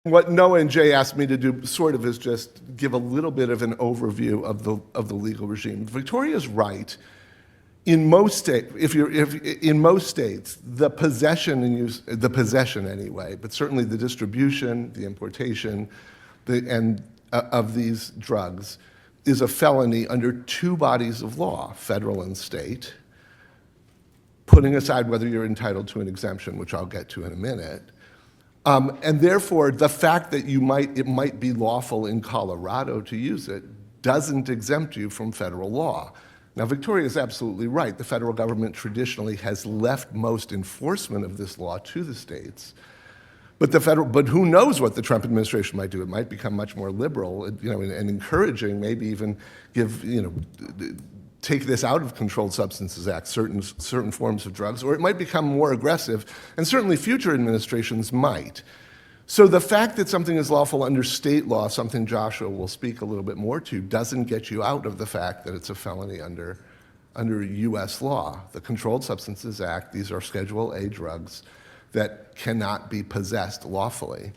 What Noah and Jay asked me to do sort of is just give a little bit of an overview of the legal regime. Victoria's right. In most states, in most states, the possession and use, the possession anyway, but certainly the distribution, the importation, of these drugs is a felony under two bodies of law, federal and state, putting aside whether you're entitled to an exemption, which I'll get to in a minute. And therefore, the fact that it might be lawful in Colorado to use it doesn't exempt you from federal law. Now, Victoria is absolutely right. The federal government traditionally has left most enforcement of this law to the states. But who knows what the Trump administration might do? It might become much more liberal, and encouraging, maybe even take this out of Controlled Substances Act, certain forms of drugs, or it might become more aggressive, and certainly future administrations might. So the fact that something is lawful under state law, something Joshua will speak a little bit more to, doesn't get you out of the fact that it's a felony under U.S. law. The Controlled Substances Act, these are Schedule A drugs that cannot be possessed lawfully.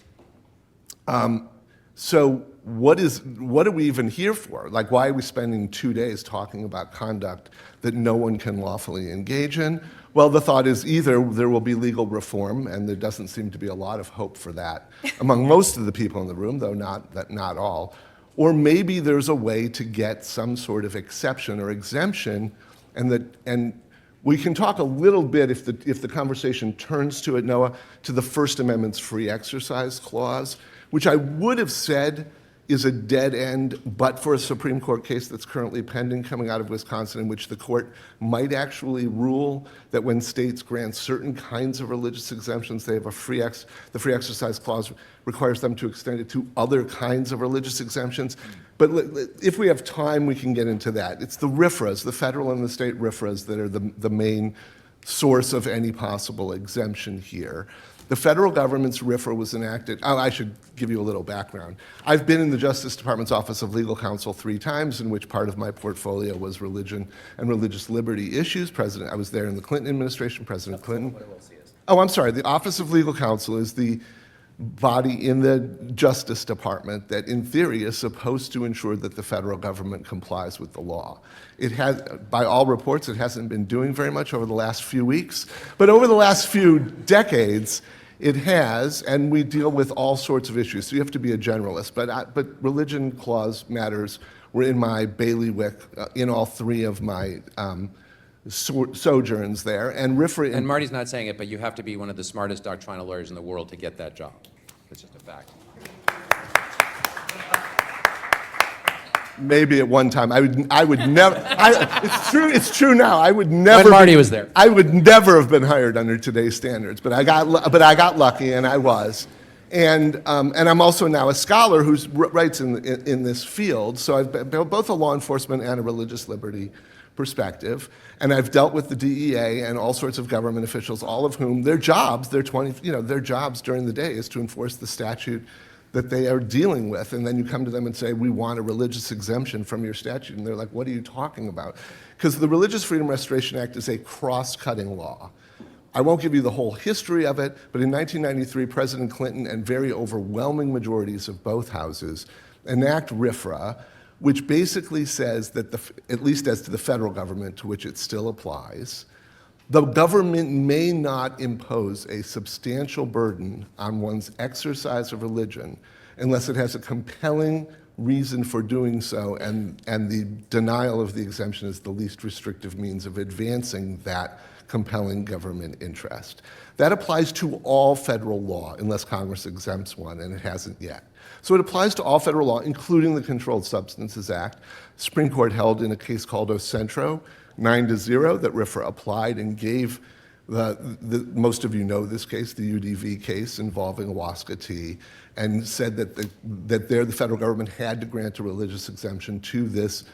So what are we even here for? Like, why are we spending 2 days talking about conduct that no one can lawfully engage in? Well, the thought is either there will be legal reform, and there doesn't seem to be a lot of hope for that among most of the people in the room, though not all, or maybe there's a way to get some sort of exception or exemption, and we can talk a little bit, if the conversation turns to it, Noah, to the First Amendment's free exercise clause, which I would have said is a dead end, but for a Supreme Court case that's currently pending coming out of Wisconsin, in which the court might actually rule that when states grant certain kinds of religious exemptions, they have the free exercise clause requires them to extend it to other kinds of religious exemptions. But if we have time, we can get into that. It's the RFRAs, the federal and the state RFRAs, that are the main source of any possible exemption here. The federal government's RFRA was enacted. Oh, I should give you a little background. I've been in the Justice Department's Office of Legal Counsel 3 times, in which part of my portfolio was religion and religious liberty issues. I was there in the Clinton administration, President Clinton. Oh, I'm sorry. The Office of Legal Counsel is the body in the Justice Department that, in theory, is supposed to ensure that the federal government complies with the law. It has, by all reports, it hasn't been doing very much over the last few weeks, but over the last few decades, it has, and we deal with all sorts of issues. So you have to be a generalist, but religion clause matters were in my bailiwick in all 3 of my sojourns there, and RFRA. And Marty's not saying it, but you have to be one of the smartest doctrinal lawyers in the world to get that job. It's just a fact. Maybe at one time. I would never. It's true now. I would never. When Marty was there. I would never have been hired under today's standards, but I got lucky, and I was. And I'm also now a scholar who writes in this field. So I've been both a law enforcement and a religious liberty perspective, and I've dealt with the DEA and all sorts of government officials, all of whom their jobs during the day is to enforce the statute that they are dealing with, and then you come to them and say, we want a religious exemption from your statute, and they're like, what are you talking about? Because the Religious Freedom Restoration Act is a cross-cutting law. I won't give you the whole history of it, but in 1993, President Clinton and very overwhelming majorities of both houses enact RFRA, which basically says that, at least as to the federal government, to which it still applies, the government may not impose a substantial burden on one's exercise of religion unless it has a compelling reason for doing so, and the denial of the exemption is the least restrictive means of advancing that compelling government interest. That applies to all federal law, unless Congress exempts one, and it hasn't yet. So it applies to all federal law, including the Controlled Substances Act. The Supreme Court held in a case called Ocentro, 9-0, that RFRA applied and gave most of you know this case, the UDV case involving ayahuasca tea, and said that the federal government had to grant a religious exemption to this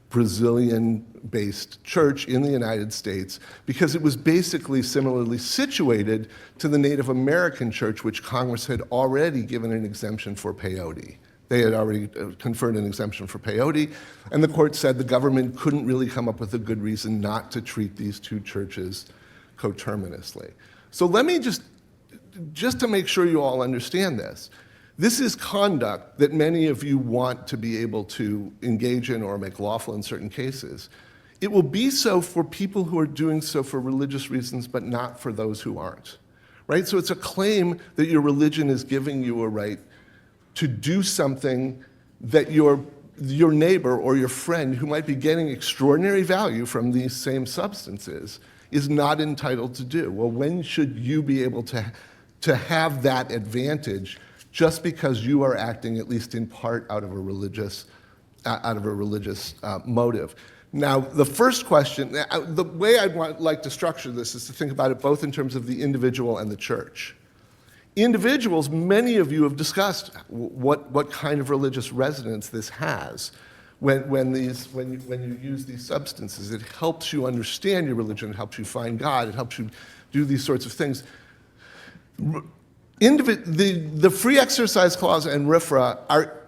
Brazilian-based church in the United States because it was basically similarly situated to the Native American church, which Congress had already given an exemption for peyote. They had already conferred an exemption for peyote, and the court said the government couldn't really come up with a good reason not to treat these two churches coterminously. So let me just to make sure you all understand this, This is conduct that many of you want to be able to engage in or make lawful in certain cases. It will be so for people who are doing so for religious reasons, but not for those who aren't, right? So it's a claim that your religion is giving you a right to do something that your neighbor or your friend who might be getting extraordinary value from these same substances is not entitled to do. Well, when should you be able to have that advantage just because you are acting, at least in part, out of a religious motive? Now, the first question, the way I'd like to structure this is to think about it both in terms of the individual and the church. Individuals, many of you have discussed what kind of religious resonance this has when you use these substances. It helps you understand your religion, it helps you find God, it helps you do these sorts of things. The Free Exercise Clause and RFRA are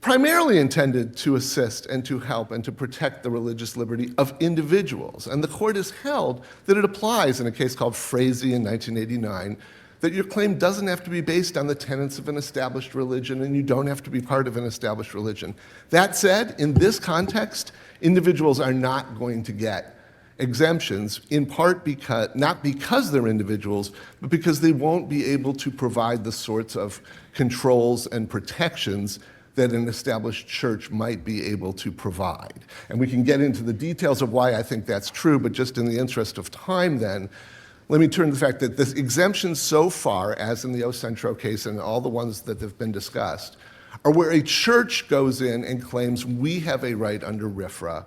primarily intended to assist and to help and to protect the religious liberty of individuals. And the court has held that it applies in a case called Frazee in 1989, that your claim doesn't have to be based on the tenets of an established religion and you don't have to be part of an established religion. That said, in this context, individuals are not going to get exemptions, in part because, not because they're individuals, but because they won't be able to provide the sorts of controls and protections that an established church might be able to provide. And we can get into the details of why I think that's true, but just in the interest of time then, let me turn to the fact that the exemptions so far, as in the O Centro case and all the ones that have been discussed, are where a church goes in and claims we have a right under RFRA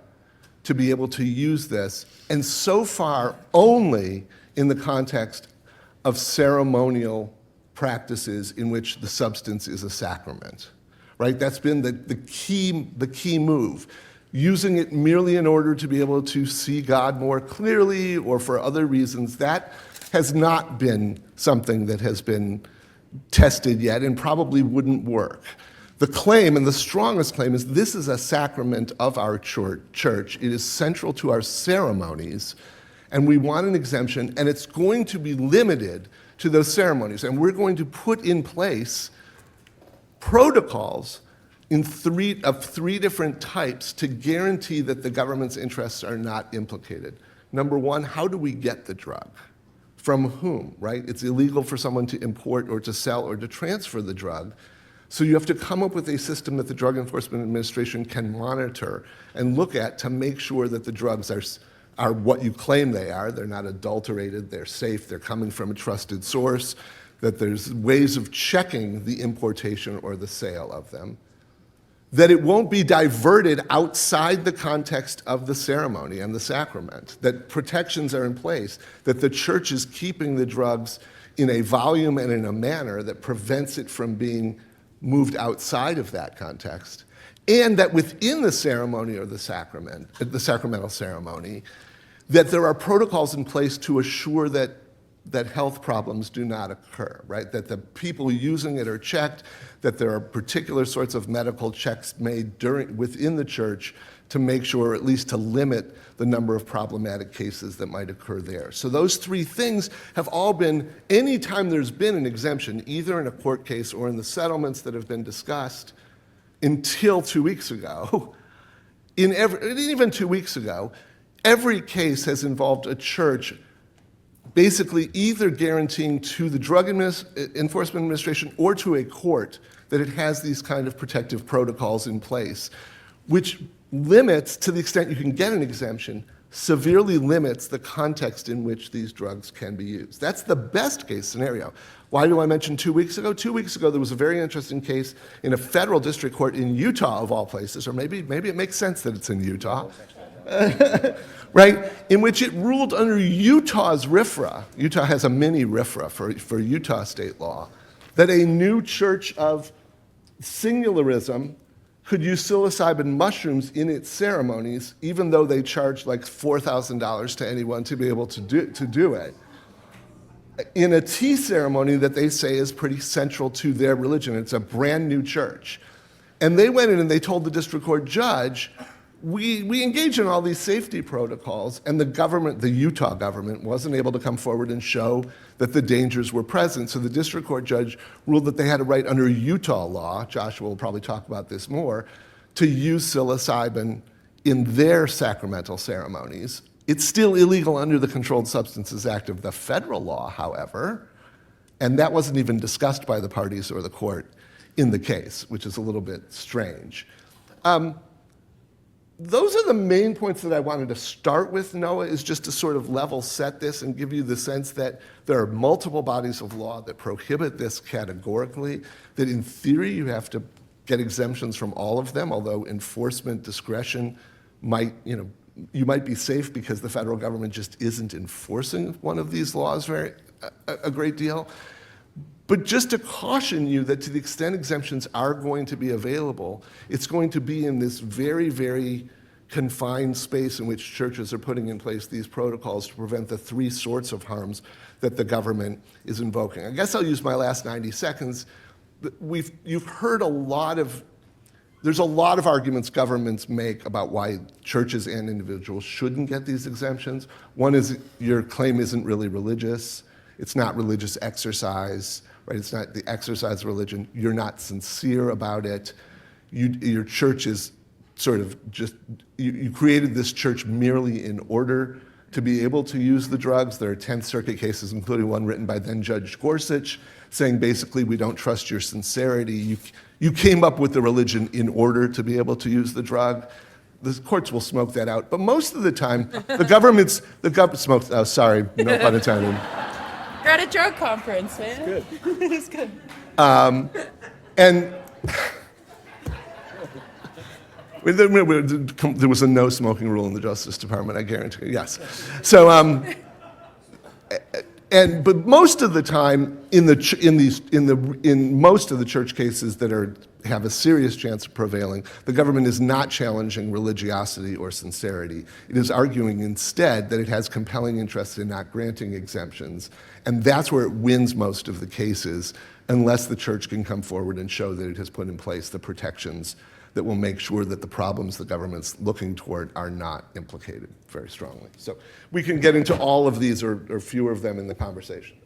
to be able to use this, and so far only in the context of ceremonial practices in which the substance is a sacrament, right? That's been the key move. Using it merely in order to be able to see God more clearly or for other reasons, that has not been something that has been tested yet and probably wouldn't work. The claim, and the strongest claim, is this is a sacrament of our church. It is central to our ceremonies, and we want an exemption, and it's going to be limited to those ceremonies. And we're going to put in place protocols of three different types to guarantee that the government's interests are not implicated. Number one, how do we get the drug? From whom, right? It's illegal for someone to import or to sell or to transfer the drug. So you have to come up with a system that the Drug Enforcement Administration can monitor and look at to make sure that the drugs are what you claim they are. They're not adulterated, they're safe, they're coming from a trusted source, that there's ways of checking the importation or the sale of them, that it won't be diverted outside the context of the ceremony and the sacrament, that protections are in place, that the church is keeping the drugs in a volume and in a manner that prevents it from being moved outside of that context, and that within the ceremony or the sacrament, the sacramental ceremony, that there are protocols in place to assure that health problems do not occur, right? That the people using it are checked, that there are particular sorts of medical checks made within the church to make sure, or at least to limit the number of problematic cases that might occur there. So those three things have all been, anytime there's been an exemption, either in a court case or in the settlements that have been discussed until 2 weeks ago, even 2 weeks ago, every case has involved a church basically either guaranteeing to the Drug Enforcement Administration or to a court that it has these kind of protective protocols in place, which limits, to the extent you can get an exemption, severely limits the context in which these drugs can be used. That's the best case scenario. Why do I mention 2 weeks ago? 2 weeks ago, there was a very interesting case in a federal district court in Utah, of all places, or maybe it makes sense that it's in Utah, right, in which it ruled under Utah's RFRA. Utah has a mini RFRA for Utah state law, that a new church of singularism could use psilocybin mushrooms in its ceremonies, even though they charged like $4,000 to anyone to be able to do it, in a tea ceremony that they say is pretty central to their religion. It's a brand new church. And they went in and they told the district court judge, we engage in all these safety protocols, and the government, the Utah government, wasn't able to come forward and show that the dangers were present. So the district court judge ruled that they had a right under Utah law, Joshua will probably talk about this more, to use psilocybin in their sacramental ceremonies. It's still illegal under the Controlled Substances Act of the federal law, however, and that wasn't even discussed by the parties or the court in the case, which is a little bit strange. Those are the main points that I wanted to start with, Noah, is just to sort of level set this and give you the sense that there are multiple bodies of law that prohibit this categorically, that in theory you have to get exemptions from all of them, although enforcement discretion might, you might be safe because the federal government just isn't enforcing one of these laws a great deal. But just to caution you that to the extent exemptions are going to be available, it's going to be in this very, very confined space in which churches are putting in place these protocols to prevent the three sorts of harms that the government is invoking. I guess I'll use my last 90 seconds. You've heard there's a lot of arguments governments make about why churches and individuals shouldn't get these exemptions. One is your claim isn't really religious. It's not religious exercise, right? It's not the exercise of religion. You're not sincere about it. Your church is sort of just, you created this church merely in order to be able to use the drugs. There are 10th Circuit cases, including one written by then Judge Gorsuch, saying basically we don't trust your sincerity. You came up with the religion in order to be able to use the drug. The courts will smoke that out. But most of the time, the government smokes, oh, sorry, no pun intended. You're at a drug conference, man. Good. It's good. And there was a no smoking rule in the Justice Department, I guarantee you, yes. So, but most of the time, in most of the church cases that have a serious chance of prevailing, the government is not challenging religiosity or sincerity. It is arguing instead that it has compelling interest in not granting exemptions, and that's where it wins most of the cases, unless the church can come forward and show that it has put in place the protections that will make sure that the problems the government's looking toward are not implicated very strongly. So we can get into all of these or fewer of them in the conversation.